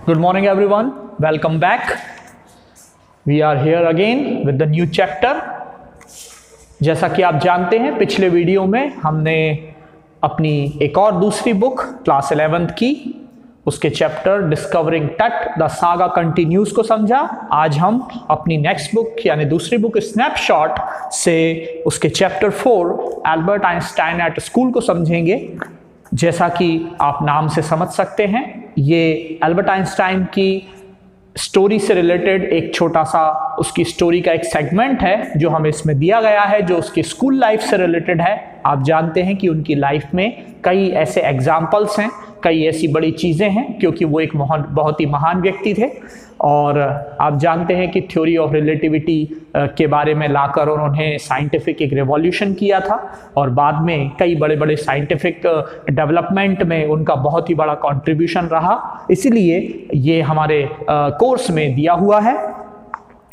Good morning everyone, welcome back. We are here again with the new chapter. जैसा कि आप जानते हैं पिछले वीडियो में हमने अपनी एक और दूसरी बुक क्लास 11th की उसके चैप्टर डिस्कवरिंग टट द सागा कंटिन्यूज को समझा। आज हम अपनी नेक्स्ट बुक यानी दूसरी बुक स्नैपशॉट से उसके chapter 4 Albert Einstein at school को समझेंगे। जैसा कि आप नाम से समझ सकते हैं ये एल्बर्ट आइंस्टाइन की स्टोरी से रिलेटेड एक छोटा सा उसकी स्टोरी का एक सेगमेंट है जो हमें इसमें दिया गया है, जो उसकी स्कूल लाइफ से रिलेटेड है। आप जानते हैं कि उनकी लाइफ में कई ऐसे एग्जाम्पल्स हैं, कई ऐसी बड़ी चीज़ें हैं, क्योंकि वो एक बहुत ही महान व्यक्ति थे। और आप जानते हैं कि थ्योरी ऑफ रिलेटिविटी के बारे में लाकर उन्होंने साइंटिफिक एक रेवोल्यूशन किया था और बाद में कई बड़े बड़े साइंटिफिक डेवलपमेंट में उनका बहुत ही बड़ा कंट्रीब्यूशन रहा, इसीलिए ये हमारे कोर्स में दिया हुआ है।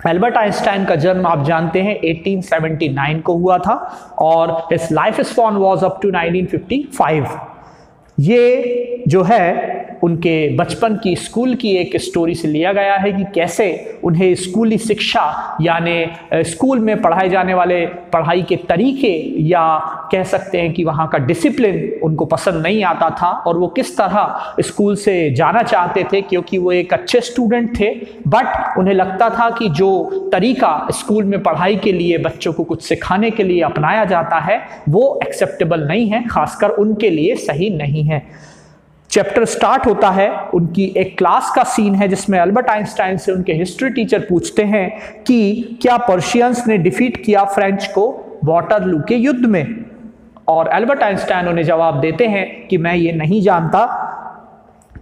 एल्बर्ट आइंस्टाइन का जन्म आप जानते हैं 1879 को हुआ था और his life span was up to 1955। ये जो है उनके बचपन की स्कूल की एक स्टोरी से लिया गया है कि कैसे उन्हें स्कूली शिक्षा यानी स्कूल में पढ़ाए जाने वाले पढ़ाई के तरीके या कह सकते हैं कि वहाँ का डिसिप्लिन उनको पसंद नहीं आता था और वो किस तरह स्कूल से जाना चाहते थे, क्योंकि वो एक अच्छे स्टूडेंट थे बट उन्हें लगता था कि जो तरीका स्कूल में पढ़ाई के लिए बच्चों को कुछ सिखाने के लिए अपनाया जाता है वो एक्सेप्टेबल नहीं है, खासकर उनके लिए सही नहीं है। चैप्टर स्टार्ट होता है, उनकी एक क्लास का सीन है जिसमें एल्बर्ट आइंस्टाइन से उनके हिस्ट्री टीचर पूछते हैं कि क्या पर्शियंस ने डिफीट किया फ्रेंच को वाटरलू के युद्ध में, और एल्बर्ट आइंस्टाइन उन्हें जवाब देते हैं कि मैं ये नहीं जानता।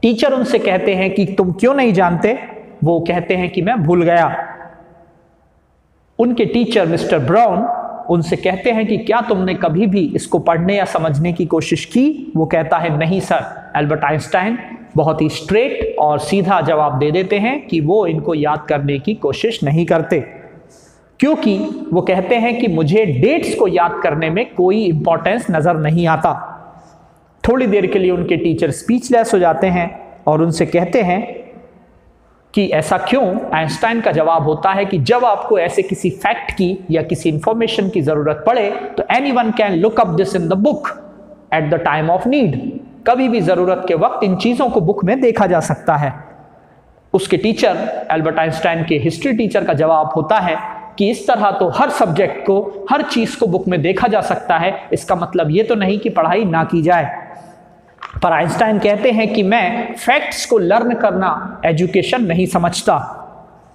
टीचर उनसे कहते हैं कि तुम क्यों नहीं जानते, वो कहते हैं कि मैं भूल गया। उनके टीचर मिस्टर ब्राउन उनसे कहते हैं कि क्या तुमने कभी भी इसको पढ़ने या समझने की कोशिश की, वो कहता है नहीं सर। एल्बर्ट आइंस्टाइन बहुत ही स्ट्रेट और सीधा जवाब दे देते हैं कि वो इनको याद करने की कोशिश नहीं करते, क्योंकि वो कहते हैं कि मुझे डेट्स को याद करने में कोई इंपॉर्टेंस नजर नहीं आता। थोड़ी देर के लिए उनके टीचर स्पीचलेस हो जाते हैं और उनसे कहते हैं कि ऐसा क्यों। आइंस्टाइन का जवाब होता है कि जब आपको ऐसे किसी फैक्ट की या किसी इंफॉर्मेशन की जरूरत पड़े तो anyone can look up this in the book at the time of need. कभी भी जरूरत के वक्त इन चीजों को बुक में देखा जा सकता है। उसके टीचर एल्बर्ट आइंस्टाइन के हिस्ट्री टीचर का जवाब होता है कि इस तरह तो हर सब्जेक्ट को, हर चीज को बुक में देखा जा सकता है, इसका मतलब ये तो नहीं कि पढ़ाई ना की जाए। पर आइंस्टाइन कहते हैं कि मैं फैक्ट्स को लर्न करना एजुकेशन नहीं समझता।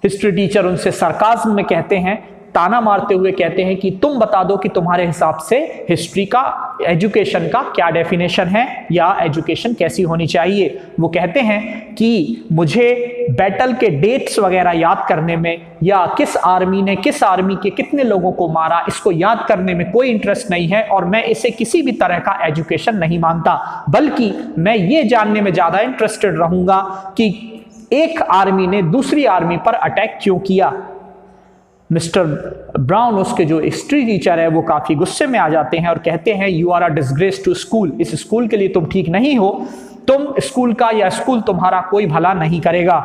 हिस्ट्री टीचर उनसे सरकाज़्म में कहते हैं, ताना मारते हुए कहते हैं कि तुम बता दो कि तुम्हारे हिसाब से हिस्ट्री का, एजुकेशन का क्या डेफिनेशन है या एजुकेशन कैसी होनी चाहिए। वो कहते हैं कि मुझे बैटल के डेट्स वगैरह याद करने में या किस आर्मी ने किस आर्मी के कितने लोगों को मारा, इसको याद करने में कोई इंटरेस्ट नहीं है और मैं इसे किसी भी तरह का एजुकेशन नहीं मानता, बल्कि मैं ये जानने में ज़्यादा इंटरेस्टेड रहूँगा कि एक आर्मी ने दूसरी आर्मी पर अटैक क्यों किया। मिस्टर ब्राउन, उसके जो हिस्ट्री टीचर है, वो काफ़ी गुस्से में आ जाते हैं और कहते हैं you are a disgrace to school, इस स्कूल के लिए तुम ठीक नहीं हो, तुम स्कूल का या स्कूल तुम्हारा कोई भला नहीं करेगा।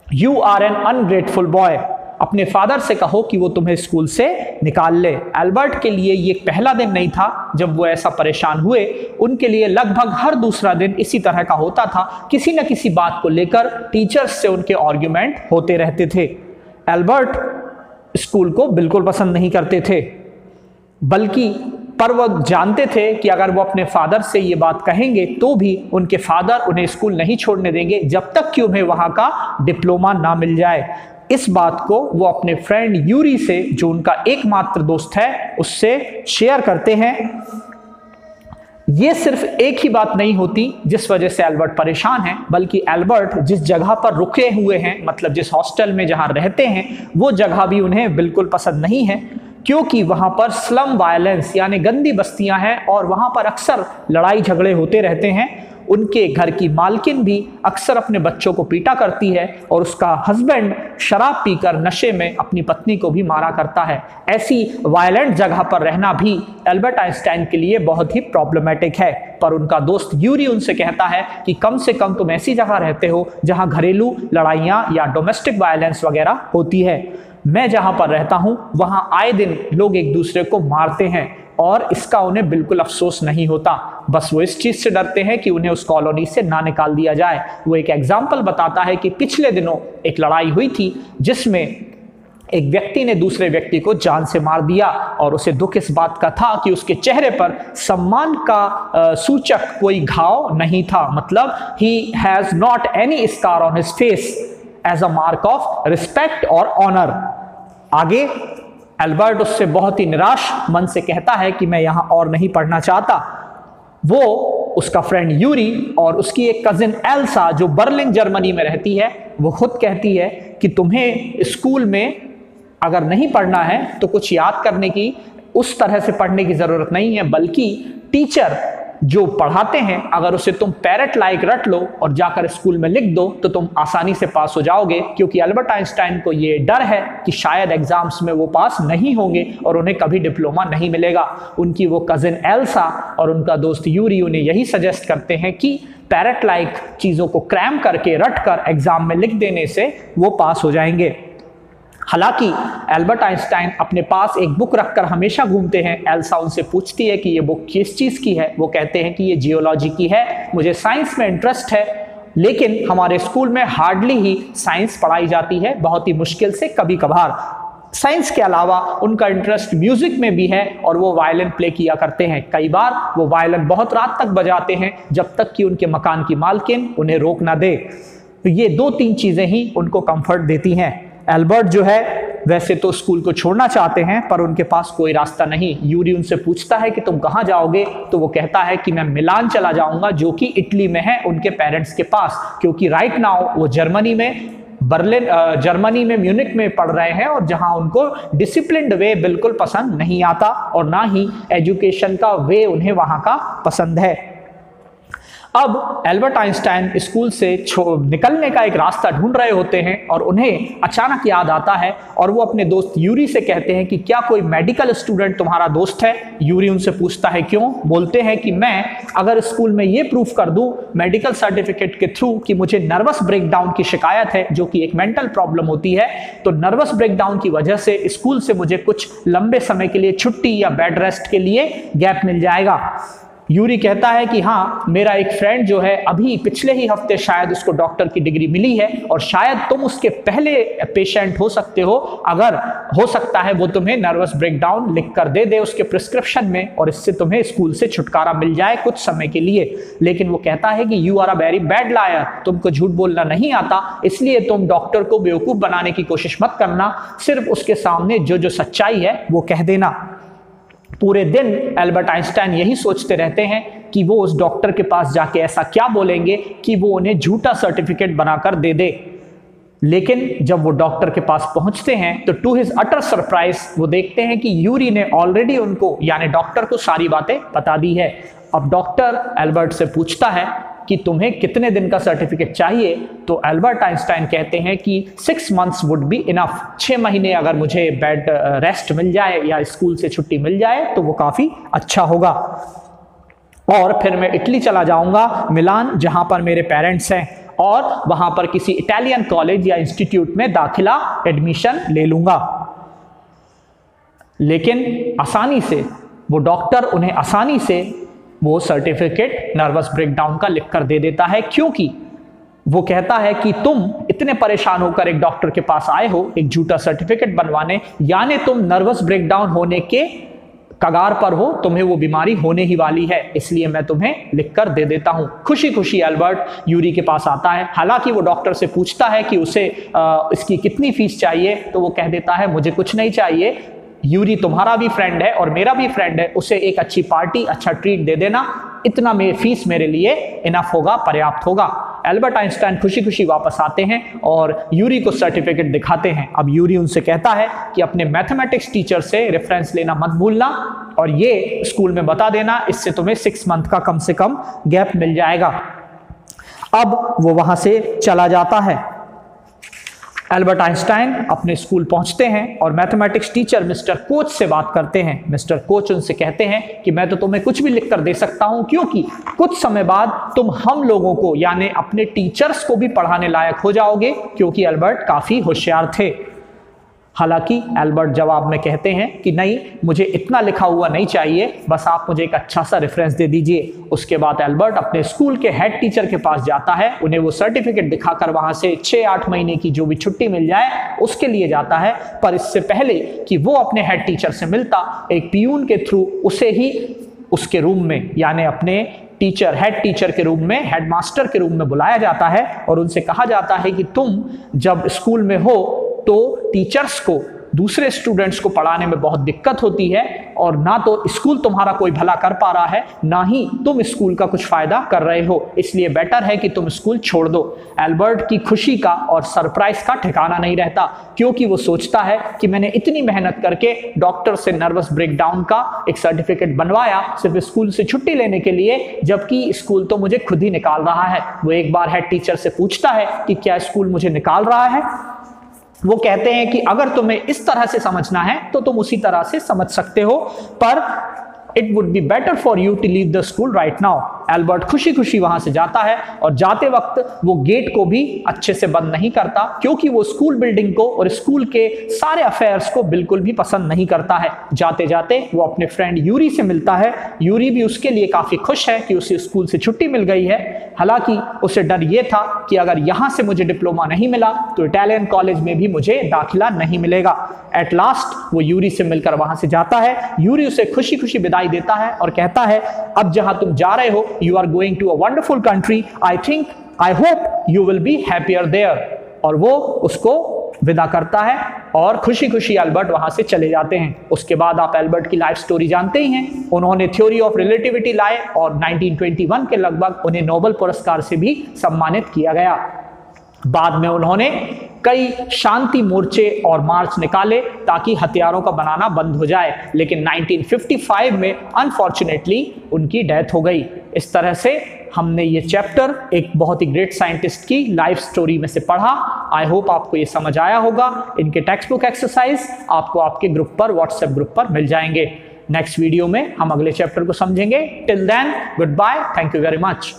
You are an ungrateful boy, अपने फादर से कहो कि वो तुम्हें स्कूल से निकाल ले। एल्बर्ट के लिए ये पहला दिन नहीं था जब वो ऐसा परेशान हुए, उनके लिए लगभग हर दूसरा दिन इसी तरह का होता था। किसी न किसी बात को लेकर टीचर्स से उनके आर्ग्यूमेंट होते रहते थे। एल्बर्ट स्कूल को बिल्कुल पसंद नहीं करते थे, बल्कि पर वो जानते थे कि अगर वो अपने फादर से ये बात कहेंगे तो भी उनके फादर उन्हें स्कूल नहीं छोड़ने देंगे जब तक कि उन्हें वहाँ का डिप्लोमा ना मिल जाए। इस बात को वो अपने फ्रेंड यूरी से, जो उनका एकमात्र दोस्त है, उससे शेयर करते हैं। ये सिर्फ एक ही बात नहीं होती जिस वजह से एल्बर्ट परेशान है, बल्कि एल्बर्ट जिस जगह पर रुके हुए हैं, मतलब जिस हॉस्टल में जहां रहते हैं, वो जगह भी उन्हें बिल्कुल पसंद नहीं है, क्योंकि वहां पर स्लम वायलेंस यानी गंदी बस्तियां हैं और वहां पर अक्सर लड़ाई झगड़े होते रहते हैं। उनके घर की मालकिन भी अक्सर अपने बच्चों को पीटा करती है और उसका हस्बैंड शराब पीकर नशे में अपनी पत्नी को भी मारा करता है। ऐसी वायलेंट जगह पर रहना भी एल्बर्ट आइंस्टाइन के लिए बहुत ही प्रॉब्लमेटिक है। पर उनका दोस्त यूरी उनसे कहता है कि कम से कम तुम ऐसी जगह रहते हो जहां घरेलू लड़ाइयां या डोमेस्टिक वायलेंस वगैरह होती है। मैं जहां पर रहता हूं वहां आए दिन लोग एक दूसरे को मारते हैं और इसका उन्हें बिल्कुल अफसोस नहीं होता। बस वो इस चीज से डरते हैं कि उन्हें उस कॉलोनी से ना निकाल दिया जाए। वो एक एग्जाम्पल बताता है कि पिछले दिनों एक लड़ाई हुई थी जिसमें एक व्यक्ति ने दूसरे व्यक्ति को जान से मार दिया और उसे दुख इस बात का था कि उसके चेहरे पर सम्मान का सूचक कोई घाव नहीं था। मतलब he has not any scar on his face as a mark of respect और ऑनर। आगे एल्बर्ट उससे बहुत ही निराश मन से कहता है कि मैं यहां और नहीं पढ़ना चाहता। वो उसका फ्रेंड यूरी और उसकी एक कजिन एल्सा जो बर्लिन जर्मनी में रहती है, वो खुद कहती है कि तुम्हें स्कूल में अगर नहीं पढ़ना है तो कुछ याद करने की, उस तरह से पढ़ने की जरूरत नहीं है, बल्कि टीचर जो पढ़ाते हैं अगर उसे तुम पैरेट लाइक रट लो और जाकर स्कूल में लिख दो तो तुम आसानी से पास हो जाओगे। क्योंकि एल्बर्ट आइंस्टाइन को ये डर है कि शायद एग्जाम्स में वो पास नहीं होंगे और उन्हें कभी डिप्लोमा नहीं मिलेगा। उनकी वो कजिन एल्सा और उनका दोस्त यूरी उन्हें यही सजेस्ट करते हैं कि पैरेट लाइक चीजों को क्रैम करके रट कर एग्जाम में लिख देने से वो पास हो जाएंगे। हालांकि एल्बर्ट आइंस्टाइन अपने पास एक बुक रखकर हमेशा घूमते हैं। एल्सा उनसे पूछती है कि ये बुक किस चीज की है। वो कहते हैं कि ये जियोलॉजी की है, मुझे साइंस में इंटरेस्ट है, लेकिन हमारे स्कूल में हार्डली ही साइंस पढ़ाई जाती है, बहुत ही मुश्किल से कभी कभार। साइंस के अलावा उनका इंटरेस्ट म्यूजिक में भी है और वो वायलिन प्ले किया करते हैं। कई बार वो वायलिन बहुत रात तक बजाते हैं जब तक कि उनके मकान की मालकिन उन्हें रोक ना दे। तो ये 2-3 चीजें ही उनको कंफर्ट देती हैं। एल्बर्ट जो है वैसे तो स्कूल को छोड़ना चाहते हैं पर उनके पास कोई रास्ता नहीं। यूरी उनसे पूछता है कि तुम कहाँ जाओगे, तो वो कहता है कि मैं मिलान चला जाऊंगा जो कि इटली में है, उनके पेरेंट्स के पास। क्योंकि राइट नाउ वो जर्मनी में म्यूनिक में पढ़ रहे हैं और जहां उनको डिसिप्लिन्ड वे बिल्कुल पसंद नहीं आता और ना ही एजुकेशन का वे उन्हें वहां का पसंद है। अब एल्बर्ट आइंस्टाइन स्कूल से निकलने का एक रास्ता ढूंढ रहे होते हैं और उन्हें अचानक याद आता है और वो अपने दोस्त यूरी से कहते हैं कि क्या कोई मेडिकल स्टूडेंट तुम्हारा दोस्त है। यूरी उनसे पूछता है क्यों। बोलते हैं कि मैं अगर स्कूल में ये प्रूफ कर दूं मेडिकल सर्टिफिकेट के थ्रू कि मुझे नर्वस ब्रेकडाउन की शिकायत है, जो कि एक मेंटल प्रॉब्लम होती है, तो नर्वस ब्रेकडाउन की वजह से स्कूल से मुझे कुछ लंबे समय के लिए छुट्टी या बेड रेस्ट के लिए गैप मिल जाएगा। यूरी कहता है कि हाँ, मेरा एक फ्रेंड जो है अभी पिछले ही हफ्ते शायद उसको डॉक्टर की डिग्री मिली है और शायद तुम उसके पहले पेशेंट हो सकते हो। अगर हो सकता है वो तुम्हें नर्वस ब्रेकडाउन लिख कर दे उसके प्रिस्क्रिप्शन में और इससे तुम्हें स्कूल से छुटकारा मिल जाए कुछ समय के लिए। लेकिन वो कहता है कि you are a very bad liar, तुमको झूठ बोलना नहीं आता, इसलिए तुम डॉक्टर को बेवकूफ बनाने की कोशिश मत करना, सिर्फ उसके सामने जो सच्चाई है वो कह देना। पूरे दिन एल्बर्ट आइंस्टाइन यही सोचते रहते हैं कि वो उस डॉक्टर के पास जाके ऐसा क्या बोलेंगे कि वो उन्हें झूठा सर्टिफिकेट बनाकर दे दे। लेकिन जब वो डॉक्टर के पास पहुंचते हैं तो टू हिज अटर सरप्राइज वो देखते हैं कि यूरी ने ऑलरेडी उनको यानी डॉक्टर को सारी बातें बता दी है। अब डॉक्टर एल्बर्ट से पूछता है कि तुम्हें कितने दिन का सर्टिफिकेट चाहिए, तो एल्बर्ट आइंस्टाइन कहते हैं कि 6 months वुड बी इनफ। 6 महीने अगर मुझे बेड रेस्ट मिल जाए या स्कूल से छुट्टी मिल जाए तो वो काफी अच्छा होगा और फिर मैं इटली चला जाऊंगा, मिलान, जहां पर मेरे पेरेंट्स हैं, और वहां पर किसी इटालियन कॉलेज या इंस्टीट्यूट में दाखिला एडमिशन ले लूंगा। लेकिन आसानी से वो डॉक्टर उन्हें आसानी से वो सर्टिफिकेट नर्वस ब्रेकडाउन का लिखकर दे देता है, क्योंकि वो कहता है कि तुम इतने परेशान होकर एक डॉक्टर के पास आए हो एक झूठा सर्टिफिकेट बनवाने, यानी तुम नर्वस ब्रेकडाउन होने के कगार पर हो, तुम्हें वो बीमारी होने ही वाली है, इसलिए मैं तुम्हें लिखकर दे देता हूं। खुशी खुशी एल्बर्ट यूरी के पास आता है। हालांकि वो डॉक्टर से पूछता है कि उसे इसकी कितनी फीस चाहिए, तो वो कह देता है मुझे कुछ नहीं चाहिए, यूरी तुम्हारा भी फ्रेंड है और मेरा भी फ्रेंड है, उसे एक अच्छी पार्टी, अच्छा ट्रीट दे देना, इतना फीस मेरे लिए इनफ होगा, पर्याप्त होगा। एल्बर्ट आइंस्टाइन खुशी खुशी वापस आते हैं और यूरी को सर्टिफिकेट दिखाते हैं। अब यूरी उनसे कहता है कि अपने मैथमेटिक्स टीचर से रेफरेंस लेना मत भूलना और ये स्कूल में बता देना, इससे तुम्हें 6 month का कम से कम गैप मिल जाएगा। अब वो वहां से चला जाता है। एल्बर्ट आइंस्टाइन अपने स्कूल पहुंचते हैं और मैथमेटिक्स टीचर मिस्टर कोच से बात करते हैं। मिस्टर कोच उनसे कहते हैं कि मैं तो तुम्हें कुछ भी लिख कर दे सकता हूं, क्योंकि कुछ समय बाद तुम हम लोगों को यानी अपने टीचर्स को भी पढ़ाने लायक हो जाओगे, क्योंकि एल्बर्ट काफी होशियार थे। हालांकि एल्बर्ट जवाब में कहते हैं कि नहीं, मुझे इतना लिखा हुआ नहीं चाहिए, बस आप मुझे एक अच्छा सा रेफरेंस दे दीजिए। उसके बाद एल्बर्ट अपने स्कूल के हेड टीचर के पास जाता है, उन्हें वो सर्टिफिकेट दिखाकर वहां से 6-8 महीने की जो भी छुट्टी मिल जाए उसके लिए जाता है। पर इससे पहले कि वो अपने हेड टीचर से मिलता, एक पियून के थ्रू उसे ही उसके रूम में यानी अपने हेड टीचर के रूम में, हेडमास्टर के रूम में बुलाया जाता है और उनसे कहा जाता है कि तुम जब स्कूल में हो तो टीचर्स को दूसरे स्टूडेंट्स को पढ़ाने में बहुत दिक्कत होती है और ना तो स्कूल तुम्हारा कोई भला कर पा रहा है, ना ही तुम स्कूल का कुछ फायदा कर रहे हो, इसलिए बेटर है कि तुम स्कूल छोड़ दो। एल्बर्ट की खुशी का और सरप्राइज का ठिकाना नहीं रहता, क्योंकि वो सोचता है कि मैंने इतनी मेहनत करके डॉक्टर से नर्वस ब्रेकडाउन का एक सर्टिफिकेट बनवाया सिर्फ स्कूल से छुट्टी लेने के लिए, जबकि स्कूल तो मुझे खुद ही निकाल रहा है। वो एक बार हेड टीचर से पूछता है कि क्या स्कूल मुझे निकाल रहा है। वो कहते हैं कि अगर तुम्हें इस तरह से समझना है तो तुम उसी तरह से समझ सकते हो, पर it would be better for you to leave the school right now. Albert खुशी खुशी वहां से जाता है और जाते वक्त वो गेट को भी अच्छे से बंद नहीं करता, क्योंकि वो स्कूल बिल्डिंग को और स्कूल के सारे अफेयर्स को बिल्कुल भी पसंद नहीं करता है। जाते जाते वो अपने फ्रेंड यूरी से मिलता है। यूरी भी उसके लिए काफी खुश है कि उसे स्कूल से छुट्टी मिल गई है। हालांकि उसे डर ये था कि अगर यहां से मुझे डिप्लोमा नहीं मिला तो इटालियन कॉलेज में भी मुझे दाखिला नहीं मिलेगा। एट लास्ट वो यूरी से मिलकर वहां से जाता है। यूरी उसे खुशी खुशी विदाई देता है और कहता है, अब जहां तुम जा रहे हो, you are going to a wonderful country, I hope you will be happier there. और वो उसको विदा करता है और खुशी खुशी एल्बर्ट वहां से चले जाते हैं। उसके बाद आप एल्बर्ट की लाइफ स्टोरी जानते ही हैं। उन्होंने थ्योरी ऑफ रिलेटिविटी लाए और 1921 के लगभग उन्हें नोबेल पुरस्कार से भी सम्मानित किया गया। बाद में उन्होंने कई शांति मोर्चे और मार्च निकाले ताकि हथियारों का बनाना बंद हो जाए, लेकिन 1955 में अनफॉर्चुनेटली उनकी डेथ हो गई। इस तरह से हमने ये चैप्टर एक बहुत ही ग्रेट साइंटिस्ट की लाइफ स्टोरी में से पढ़ा। आई होप आपको ये समझ आया होगा। इनके टेक्स्ट बुक एक्सरसाइज आपको आपके ग्रुप पर, व्हाट्सएप ग्रुप पर मिल जाएंगे। नेक्स्ट वीडियो में हम अगले चैप्टर को समझेंगे। Till then, good bye, thank you very much.